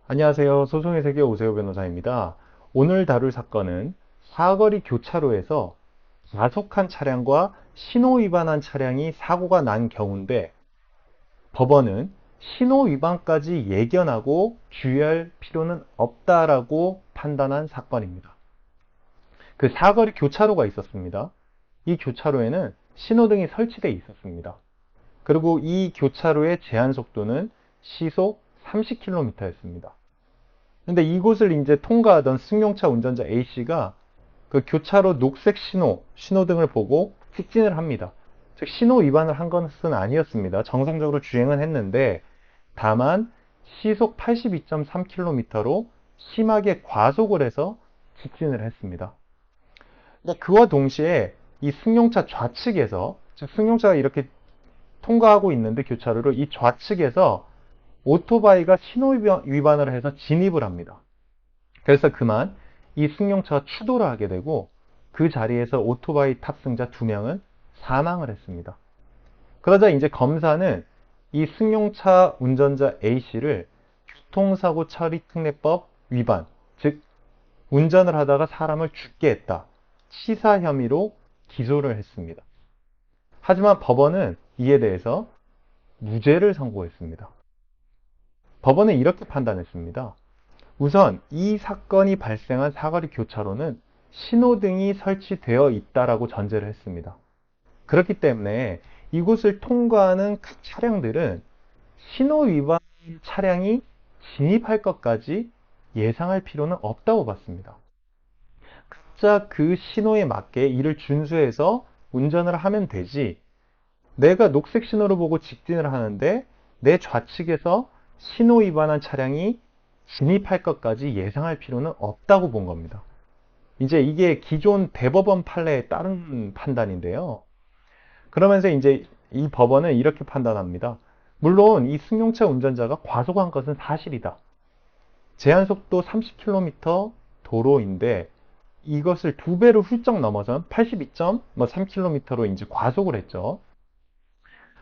안녕하세요. 소송의 세계 오세호 변호사입니다. 오늘 다룰 사건은 사거리 교차로에서 과속한 차량과 신호 위반한 차량이 사고가 난 경우인데 법원은 신호 위반까지 예견하고 주의할 필요는 없다라고 판단한 사건입니다. 그 사거리 교차로가 있었습니다. 이 교차로에는 신호등이 설치되어 있었습니다. 그리고 이 교차로의 제한 속도는 시속 30km였습니다. 근데 이곳을 이제 통과하던 승용차 운전자 A씨가 그 교차로 녹색 신호등을 보고 직진을 합니다. 즉, 신호 위반을 한 것은 아니었습니다. 정상적으로 주행은 했는데, 다만 시속 82.3km로 심하게 과속을 해서 직진을 했습니다. 근데 그와 동시에 이 승용차 좌측에서, 즉 승용차가 이렇게 통과하고 있는데 교차로를 이 좌측에서 오토바이가 신호 위반을 해서 진입을 합니다. 그래서 그만 이 승용차가 추돌을 하게 되고 그 자리에서 오토바이 탑승자 2명은 사망을 했습니다. 그러자 이제 검사는 이 승용차 운전자 A씨를 교통사고 처리 특례법 위반, 즉 운전을 하다가 사람을 죽게 했다, 치사 혐의로 기소를 했습니다. 하지만 법원은 이에 대해서 무죄를 선고했습니다. 법원은 이렇게 판단했습니다. 우선 이 사건이 발생한 사거리 교차로는 신호등이 설치되어 있다라고 전제를 했습니다. 그렇기 때문에 이곳을 통과하는 각 차량들은 신호 위반 차량이 진입할 것까지 예상할 필요는 없다고 봤습니다. 각자 그 신호에 맞게 이를 준수해서 운전을 하면 되지, 내가 녹색 신호를 보고 직진을 하는데 내 좌측에서 신호 위반한 차량이 진입할 것까지 예상할 필요는 없다고 본 겁니다. 이제 이게 기존 대법원 판례에 따른 판단인데요. 그러면서 이제 이 법원은 이렇게 판단합니다. 물론 이 승용차 운전자가 과속한 것은 사실이다. 제한속도 30km 도로인데 이것을 2배로 훌쩍 넘어선 82.3km로 이제 과속을 했죠.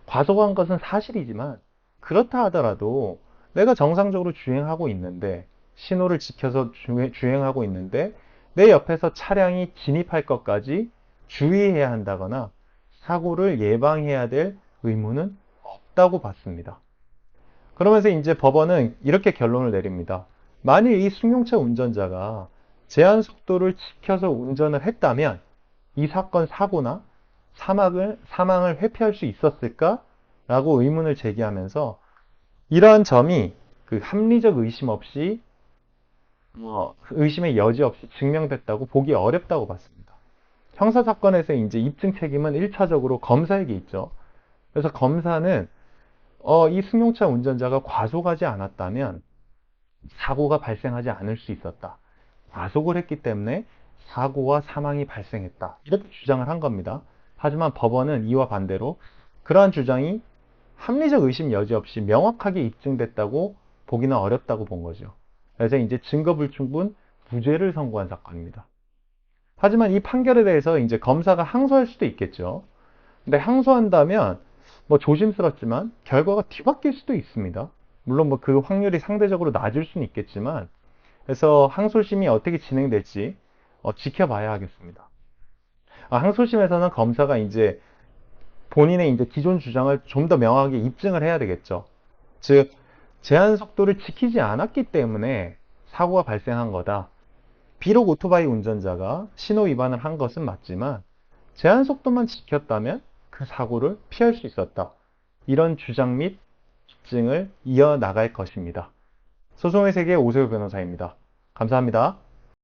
과속한 것은 사실이지만 그렇다 하더라도 내가 정상적으로 주행하고 있는데, 신호를 지켜서 주행하고 있는데 내 옆에서 차량이 진입할 것까지 주의해야 한다거나 사고를 예방해야 될 의무는 없다고 봤습니다. 그러면서 이제 법원은 이렇게 결론을 내립니다. 만일 이 승용차 운전자가 제한 속도를 지켜서 운전을 했다면 이 사건 사고나 사망을 회피할 수 있었을까? 라고 의문을 제기하면서 이러한 점이 그 합리적 의심 없이 의심의 여지 없이 증명됐다고 보기 어렵다고 봤습니다. 형사사건에서 이제 입증 책임은 1차적으로 검사에게 있죠. 그래서 검사는 이 승용차 운전자가 과속하지 않았다면 사고가 발생하지 않을 수 있었다. 과속을 했기 때문에 사고와 사망이 발생했다. 이렇게 주장을 한 겁니다. 하지만 법원은 이와 반대로 그러한 주장이 합리적 의심 여지 없이 명확하게 입증됐다고 보기는 어렵다고 본 거죠. 그래서 이제 증거불충분 무죄를 선고한 사건입니다. 하지만 이 판결에 대해서 이제 검사가 항소할 수도 있겠죠. 근데 항소한다면 뭐 조심스럽지만 결과가 뒤바뀔 수도 있습니다. 물론 뭐 그 확률이 상대적으로 낮을 수는 있겠지만, 그래서 항소심이 어떻게 진행될지 지켜봐야 하겠습니다. 항소심에서는 검사가 이제 본인의 이제 기존 주장을 좀 더 명확하게 입증을 해야 되겠죠. 즉, 제한 속도를 지키지 않았기 때문에 사고가 발생한 거다. 비록 오토바이 운전자가 신호 위반을 한 것은 맞지만 제한 속도만 지켰다면 그 사고를 피할 수 있었다. 이런 주장 및 입증을 이어나갈 것입니다. 소송의 세계 오세호 변호사입니다. 감사합니다.